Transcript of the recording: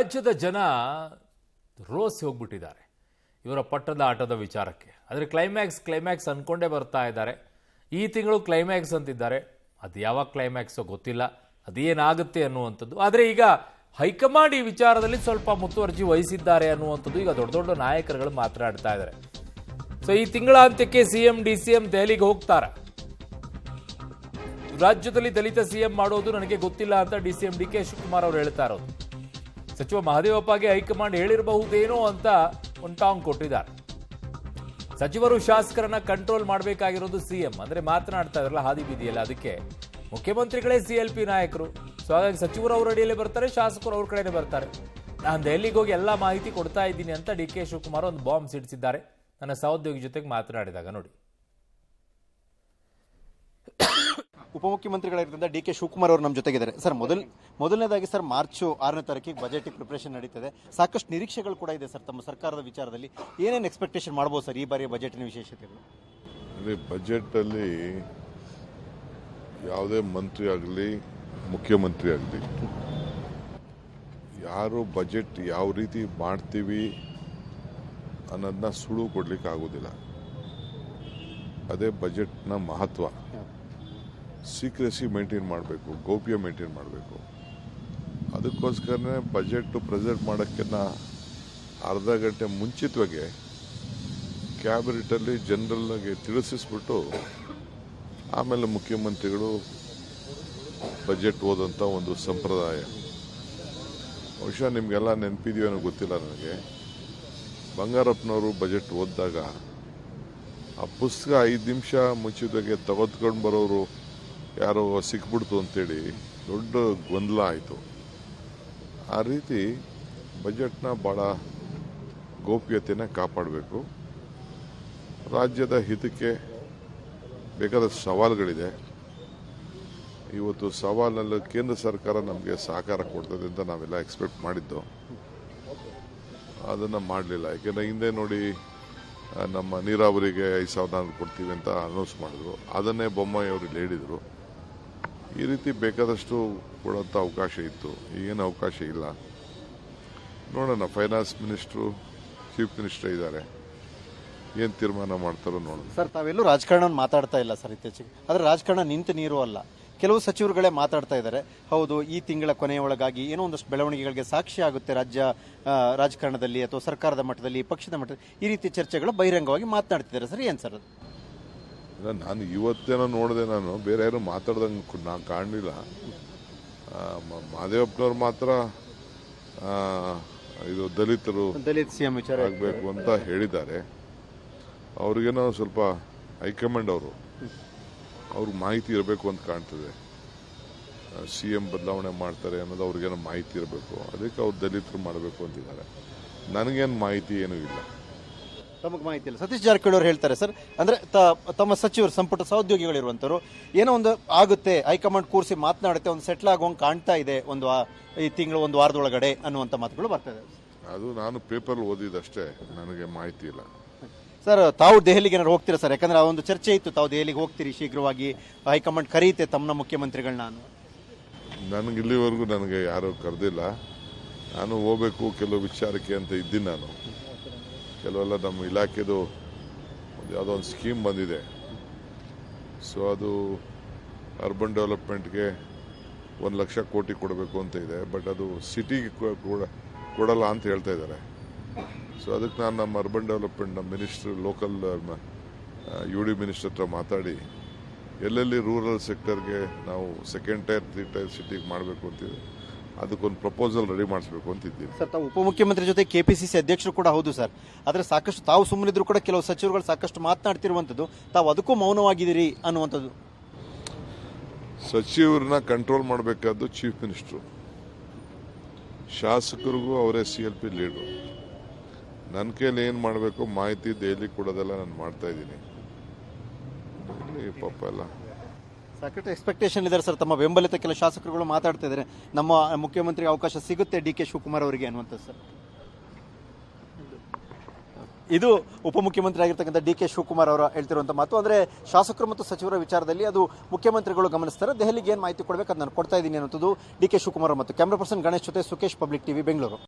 ರಾಜ್ಯದ ಜನ ರೋಸಿ ಹೋಗ್ಬಿಟ್ಟಿದ್ದಾರೆ ಇವರ ಪಟ್ಟದ ಆಟದ ವಿಚಾರಕ್ಕೆ. ಆದರೆ ಕ್ಲೈಮ್ಯಾಕ್ಸ್ ಅನ್ಕೊಂಡೇ ಬರ್ತಾ ಇದ್ದಾರೆ. ಈ ತಿಂಗಳು ಕ್ಲೈಮ್ಯಾಕ್ಸ್ ಅಂತಿದ್ದಾರೆ. ಅದು ಯಾವಾಗ ಕ್ಲೈಮ್ಯಾಕ್ಸೋ ಗೊತ್ತಿಲ್ಲ, ಅದೇನಾಗುತ್ತೆ ಅನ್ನುವಂಥದ್ದು. ಆದರೆ ಈಗ ಹೈಕಮಾಂಡ್ ಈ ವಿಚಾರದಲ್ಲಿ ಸ್ವಲ್ಪ ಮುತುವರ್ಜಿ ವಹಿಸಿದ್ದಾರೆ ಅನ್ನುವಂಥದ್ದು ಈಗ ದೊಡ್ಡ ದೊಡ್ಡ ನಾಯಕರುಗಳು ಮಾತನಾಡ್ತಾ ಇದ್ದಾರೆ. ಸೊ ಈ ತಿಂಗಳ ಅಂತ್ಯಕ್ಕೆ ಸಿಎಂ ಡಿಸಿಎಂ ದೆಹಲಿಗೆ ಹೋಗ್ತಾರೆ. ರಾಜ್ಯದಲ್ಲಿ ದಲಿತ ಸಿಎಂ ಮಾಡೋದು ನನಗೆ ಗೊತ್ತಿಲ್ಲ ಅಂತ ಡಿಸಿಎಂ ಡಿಕೆ ಶಿವಕುಮಾರ್ ಅವರು ಹೇಳ್ತಾ ಇರೋದು. ಸಚಿವ ಮಹದೇವಪ್ಪಗೆ ಹೈಕಮಾಂಡ್ ಹೇಳಿರಬಹುದೇನೋ ಅಂತ ಒಂದು ಟಾಂಗ್ ಕೊಟ್ಟಿದ್ದಾರೆ. ಸಚಿವರು ಶಾಸಕರನ್ನ ಕಂಟ್ರೋಲ್ ಮಾಡಬೇಕಾಗಿರೋದು ಸಿಎಂ, ಅಂದ್ರೆ ಮಾತನಾಡ್ತಾ ಇದ್ರಲ್ಲ ಹಾದಿ ಬೀದಿಯಲ್ಲ, ಅದಕ್ಕೆ ಮುಖ್ಯಮಂತ್ರಿಗಳೇ ಸಿಎಲ್ಪಿ ನಾಯಕರು. ಸೊ ಹಾಗಾಗಿ ಸಚಿವರು ಅವ್ರ ಅಡಿಯಲ್ಲೇ ಬರ್ತಾರೆ, ಶಾಸಕರು ಅವ್ರ ಕಡೆನೇ ಬರ್ತಾರೆ. ನಾನು ದೆಹಲಿಗೆ ಹೋಗಿ ಎಲ್ಲಾ ಮಾಹಿತಿ ಕೊಡ್ತಾ ಇದ್ದೀನಿ ಅಂತ ಡಿ ಕೆ ಶಿವಕುಮಾರ್ ಒಂದು ಬಾಂಬ್ ಸಿಡಿಸಿದ್ದಾರೆ ನನ್ನ ಸಹೋದ್ಯೋಗಿ ಜೊತೆಗೆ ಮಾತನಾಡಿದಾಗ. ನೋಡಿ, ಉಪಮುಖ್ಯಮಂತ್ರಿಗಳಾಗಿದ್ದ ಡಿ ಕೆ ಶಿವಕುಮಾರ್ ಅವರು ನಮ್ಮ ಜೊತೆಗಿದ್ದಾರೆ. ಸರ್, ಮೊದಲನೇದಾಗಿ ಸರ್, ಮಾರ್ಚ್ 6ನೇ ತಾರೀಕಿಗೆ ಬಜೆಟ್ ಪ್ರಿಪರೇಷನ್ ನಡೀತದೆ. ಸಾಕಷ್ಟು ನಿರೀಕ್ಷೆಗಳು ಕೂಡ ಇದೆ ಸರ್ ತಮ್ಮ ಸರ್ಕಾರದ ವಿಚಾರದಲ್ಲಿ. ಏನೇನು ಎಕ್ಸ್ಪೆಕ್ಟೇಷನ್ ಮಾಡಬಹುದು ಸರ್ ಈ ಬಾರಿಯ ಬಜೆಟ್ನ ವಿಶೇಷತೆಗಳು? ಬಜೆಟ್ ಅಲ್ಲಿ ಯಾವುದೇ ಮಂತ್ರಿ ಆಗಲಿ ಮುಖ್ಯಮಂತ್ರಿ ಆಗಲಿ ಯಾರು ಬಜೆಟ್ ಯಾವ ರೀತಿ ಮಾಡ್ತೀವಿ ಅನ್ನೋದನ್ನ ಸುಳು ಕೊಡ್ಲಿಕ್ಕೆ ಆಗೋದಿಲ್ಲ. ಅದೇ ಬಜೆಟ್ನ ಮಹತ್ವ. ಸೀಕ್ರೆಸಿ ಮೇಂಟೈನ್ ಮಾಡಬೇಕು, ಗೌಪ್ಯ ಮೇಂಟೈನ್ ಮಾಡಬೇಕು. ಅದಕ್ಕೋಸ್ಕರನೇ ಬಜೆಟ್ ಪ್ರೆಸೆಂಟ್ ಮಾಡೋಕ್ಕಿಂತ ಅರ್ಧ ಗಂಟೆ ಮುಂಚಿತವಾಗಿ ಕ್ಯಾಬಿನೆಟಲ್ಲಿ ಜನರಲ್ಗೆ ತಿಳಿಸಿಸ್ಬಿಟ್ಟು ಆಮೇಲೆ ಮುಖ್ಯಮಂತ್ರಿಗಳು ಬಜೆಟ್ ಓದಂಥ ಒಂದು ಸಂಪ್ರದಾಯ. ಬಹುಶಃ ನಿಮಗೆಲ್ಲ ನೆನಪಿದೆಯೋ ಅನ್ನೋ ಗೊತ್ತಿಲ್ಲ ನನಗೆ. ಬಂಗಾರಪ್ಪನವರು ಬಜೆಟ್ ಓದಿದಾಗ ಆ ಪುಸ್ತಕ 5 ನಿಮಿಷ ಮುಂಚಿತವಾಗಿ ತೆಗೆದುಕೊಂಡು ಬರೋರು ಯಾರೋ ಸಿಕ್ಬಿಡ್ತು ಅಂತೇಳಿ ದೊಡ್ಡ ಗೊಂದಲ ಆಯಿತು. ಆ ರೀತಿ ಬಜೆಟ್ನ ಭಾಳ ಗೌಪ್ಯತೆನ ಕಾಪಾಡಬೇಕು. ರಾಜ್ಯದ ಹಿತಕ್ಕೆ ಬೇಕಾದ ಸವಾಲುಗಳಿದೆ. ಇವತ್ತು ಸವಾಲಲ್ಲಿ ಕೇಂದ್ರ ಸರ್ಕಾರ ನಮಗೆ ಸಹಕಾರ ಕೊಡ್ತದೆ ಅಂತ ನಾವೆಲ್ಲ ಎಕ್ಸ್ಪೆಕ್ಟ್ ಮಾಡಿದ್ದು. ಅದನ್ನು ಮಾಡಲಿಲ್ಲ. ಯಾಕೆಂದರೆ ಹಿಂದೆ ನೋಡಿ ನಮ್ಮ ನೀರಾವರಿಗೆ 5,400 ಕೊಡ್ತೀವಿ ಅಂತ ಅನೌನ್ಸ್ ಮಾಡಿದ್ರು. ಅದನ್ನೇ ಬೊಮ್ಮಾಯಿ ಅವರು ಹೇಳಿದರು. ಈ ರೀತಿ ಬೇಕಾದಷ್ಟು ಕೊಡೋಂಥ ಅವಕಾಶ ಇತ್ತು. ಈಗೇನು ಅವಕಾಶ ಇಲ್ಲ. ನೋಡೋಣ, ಫೈನಾನ್ಸ್ ಮಿನಿಸ್ಟ್ರು ಚೀಫ್ ಮಿನಿಸ್ಟರ್ ಇದ್ದಾರೆ, ಏನು ತೀರ್ಮಾನ ಮಾಡ್ತಾರೋ ನೋಡೋಣ. ಸರ್, ತಾವೆಲ್ಲೂ ರಾಜಕಾರಣ ಮಾತಾಡ್ತಾ ಇಲ್ಲ ಸರ್ ಇತ್ತೀಚೆಗೆ. ಆದರೆ ರಾಜಕಾರಣ ನಿಂತ ನೀರು ಅಲ್ಲ. ಕೆಲವು ಸಚಿವರುಗಳೇ ಮಾತಾಡ್ತಾ ಇದ್ದಾರೆ, ಹೌದು ಈ ತಿಂಗಳ ಕೊನೆಯೊಳಗಾಗಿ ಏನೋ ಒಂದಷ್ಟು ಬೆಳವಣಿಗೆಗಳಿಗೆ ಸಾಕ್ಷಿ ಆಗುತ್ತೆ ರಾಜ್ಯ ರಾಜಕಾರಣದಲ್ಲಿ ಅಥವಾ ಸರ್ಕಾರದ ಮಟ್ಟದಲ್ಲಿ, ಪಕ್ಷದ ಮಟ್ಟದಲ್ಲಿ. ಈ ರೀತಿ ಚರ್ಚೆಗಳು ಬಹಿರಂಗವಾಗಿ ಮಾತನಾಡ್ತಿದ್ದಾರೆ ಸರ್. ಏನು ಸರ್ ಅದು? ನಾನು ಇವತ್ತೇನೋ ನೋಡಿದೆ, ನಾನು ಬೇರೆ ಯಾರು ಮಾತಾಡ್ದಂಗೆ ನಾನು ಕಾಣಲಿಲ್ಲ. ಮಹದೇವಪ್ಪನವ್ರು ಮಾತ್ರ ಇದು ದಲಿತ ಸಿಎಂ ವಿಚಾರ ಆಗಬೇಕು ಅಂತ ಹೇಳಿದ್ದಾರೆ. ಅವ್ರಿಗೇನೋ ಸ್ವಲ್ಪ ಹೈಕಮಾಂಡ್ ಅವ್ರಿಗೆ ಮಾಹಿತಿ ಇರಬೇಕು ಅಂತ ಕಾಣ್ತದೆ. ಸಿಎಂ ಬದಲಾವಣೆ ಮಾಡ್ತಾರೆ ಅನ್ನೋದು ಅವ್ರಿಗೇನೋ ಮಾಹಿತಿ ಇರಬೇಕು. ಅದಕ್ಕೆ ಅವ್ರು ದಲಿತರು ಮಾಡಬೇಕು ಅಂತಿದ್ದಾರೆ. ನನಗೇನು ಮಾಹಿತಿ ಏನೂ ಇಲ್ಲ. ತಮಗೆ ಮಾಹಿತಿ ಇಲ್ಲ. ಸತೀಶ್ ಜಾರಕಿಹೊಳಿ ಅವರು ಹೇಳ್ತಾರೆ ಸರ್, ಅಂದ್ರೆ ತಮ್ಮ ಸಚಿವರು ಸಂಪುಟ ಸಹೋದ್ಯೋಗಿಗಳಿರುವಂತರು ಏನೋ ಒಂದು ಆಗುತ್ತೆ, ಹೈಕಮಾಂಡ್ ಕೂರಿಸಿ ಮಾತನಾಡುತ್ತೆ, ಒಂದು ಸೆಟ್ಲ್ ಆಗುವಂಗೆ ಕಾಣ್ತಾ ಇದೆ ಈ ತಿಂಗಳು ಒಂದು ವಾರದೊಳಗಡೆ ಅನ್ನುವಂಥ ಮಾತುಗಳು ಬರ್ತದೆ. ಅದು ನಾನು ಪೇಪರ್ ಓದಿದಷ್ಟೇ, ನನಗೆ ಮಾಹಿತಿ ಇಲ್ಲ. ಸರ್, ತಾವು ದೆಹಲಿಗೆ ಏನಾದ್ರು ಹೋಗ್ತೀರಾ ಸರ್? ಯಾಕಂದ್ರೆ ಆ ಒಂದು ಚರ್ಚೆ ಇತ್ತು, ತಾವು ದೆಹಲಿಗೆ ಹೋಗ್ತೀರಿ ಶೀಘ್ರವಾಗಿ, ಹೈಕಮಾಂಡ್ ಕರೆಯುತ್ತೆ ತಮ್ಮ ಮುಖ್ಯಮಂತ್ರಿಗಳನ್ನ. ನನಗೆ ಇಲ್ಲಿವರೆಗೂ ನನಗೆ ಯಾರೂ ಕರೆದಿಲ್ಲ. ನಾನು ಹೋಗ್ಬೇಕು ಕೆಲವು ವಿಚಾರಕ್ಕೆ ಅಂತ ಇದ್ದೀನಿ. ನಾನು ಕೆಲವೆಲ್ಲ ನಮ್ಮ ಇಲಾಖೆದು ಯಾವುದೋ ಒಂದು ಸ್ಕೀಮ್ ಬಂದಿದೆ. ಸೊ ಅದು ಅರ್ಬನ್ ಡೆವಲಪ್ಮೆಂಟ್ಗೆ 1,00,000 ಕೋಟಿ ಕೊಡಬೇಕು ಅಂತ ಇದೆ. ಬಟ್ ಅದು ಸಿಟಿಗೆ ಕೊಡಲ್ಲ ಅಂತ ಹೇಳ್ತಾ ಇದ್ದಾರೆ. ಸೊ ಅದಕ್ಕೆ ನಾನು ನಮ್ಮ ಅರ್ಬನ್ ಡೆವಲಪ್ಮೆಂಟ್ ನಮ್ಮ ಮಿನಿಸ್ಟ್ರು ಲೋಕಲ್ UD ಮಿನಿಸ್ಟರ್ ಹತ್ರ ಮಾತಾಡಿ ಎಲ್ಲೆಲ್ಲಿ ರೂರಲ್ ಸೆಕ್ಟರ್ಗೆ ನಾವು 2nd ಟೈರ್ 3 ಟೈರ್ ಸಿಟಿಗೆ ಮಾಡಬೇಕು ಅಂತಿದೆ, ಅದಕ್ಕೊಂದು ಪ್ರಪೋಸಲ್ ರೆಡಿ ಮಾಡಿಸ್ಬೇಕು ಅಂತಿದ್ದೀನಿ. ಸರ್, ತಾವು ಉಪಮುಖ್ಯಮಂತ್ರಿ ಜೊತೆ KPCC ಅಧ್ಯಕ್ಷರು ಕೂಡ ಹೌದು ಸರ್. ಆದರೆ ಸಾಕಷ್ಟು ತಾವು ಸುಮ್ಮನಿದ್ರು ಕೂಡ ಕೆಲವು ಸಚಿವರುಗಳು ಸಾಕಷ್ಟು ಮಾತನಾಡ್ತಿರುವಂಥದ್ದು, ತಾವು ಅದಕ್ಕೂ ಮೌನವಾಗಿದ್ದೀರಿ ಅನ್ನುವಂಥದ್ದು. ಸಚಿವರನ್ನ ಕಂಟ್ರೋಲ್ ಮಾಡಬೇಕಾದ್ದು ಚೀಫ್ ಮಿನಿಸ್ಟ್ರು. ಶಾಸಕರಿಗೂ ಅವರೇ CLP ಲೀಡ್ರು. ನನ್ನ ಕೈಲಿ ಏನು ಮಾಡಬೇಕು ಮಾಹಿತಿ ದೆಹಲಿ ಕೊಡೋದೆಲ್ಲ ನಾನು ಮಾಡ್ತಾ ಇದ್ದೀನಿ. ಪಾಪ ಎಲ್ಲ ಸಾಕಷ್ಟು ಎಕ್ಸ್ಪೆಕ್ಟೇಷನ್ ಇದೆ ಸರ್. ತಮ್ಮ ಬೆಂಬಲಿತ ಕೆಲ ಶಾಸಕರುಗಳು ಮಾತಾಡ್ತಾ ಇದ್ದಾರೆ, ನಮ್ಮ ಮುಖ್ಯಮಂತ್ರಿಗೆ ಅವಕಾಶ ಸಿಗುತ್ತೆ DK ಶಿವಕುಮಾರ್ ಅವರಿಗೆ ಅನ್ನುವಂಥದ್ದು ಸರ್. ಇದು ಉಪಮುಖ್ಯಮಂತ್ರಿ ಆಗಿರ್ತಕ್ಕಂಥ ಡಿ ಕೆ ಶಿವಕುಮಾರ್ ಅವರು ಹೇಳ್ತಿರುವಂಥ ಮಾತು. ಅಂದರೆ ಶಾಸಕರು ಮತ್ತು ಸಚಿವರ ವಿಚಾರದಲ್ಲಿ ಅದು ಮುಖ್ಯಮಂತ್ರಿಗಳು ಗಮನಿಸ್ತಾರೆ. ದೆಹಲಿಗೆ ಏನು ಮಾಹಿತಿ ಕೊಡಬೇಕು ಅದು ನಾನು ಕೊಡ್ತಾ ಇದ್ದೀನಿ ಅನ್ನೋದು ಡಿ ಕೆ ಶಿವಕುಮಾರ್ ಮತ್ತು ಕ್ಯಾಮ್ರಾ ಪರ್ಸನ್ ಗಣೇಶ್ ಜೊತೆ ಸುಖೇಶ್, ಪಬ್ಲಿಕ್ ಟಿವಿ, ಬೆಂಗಳೂರು.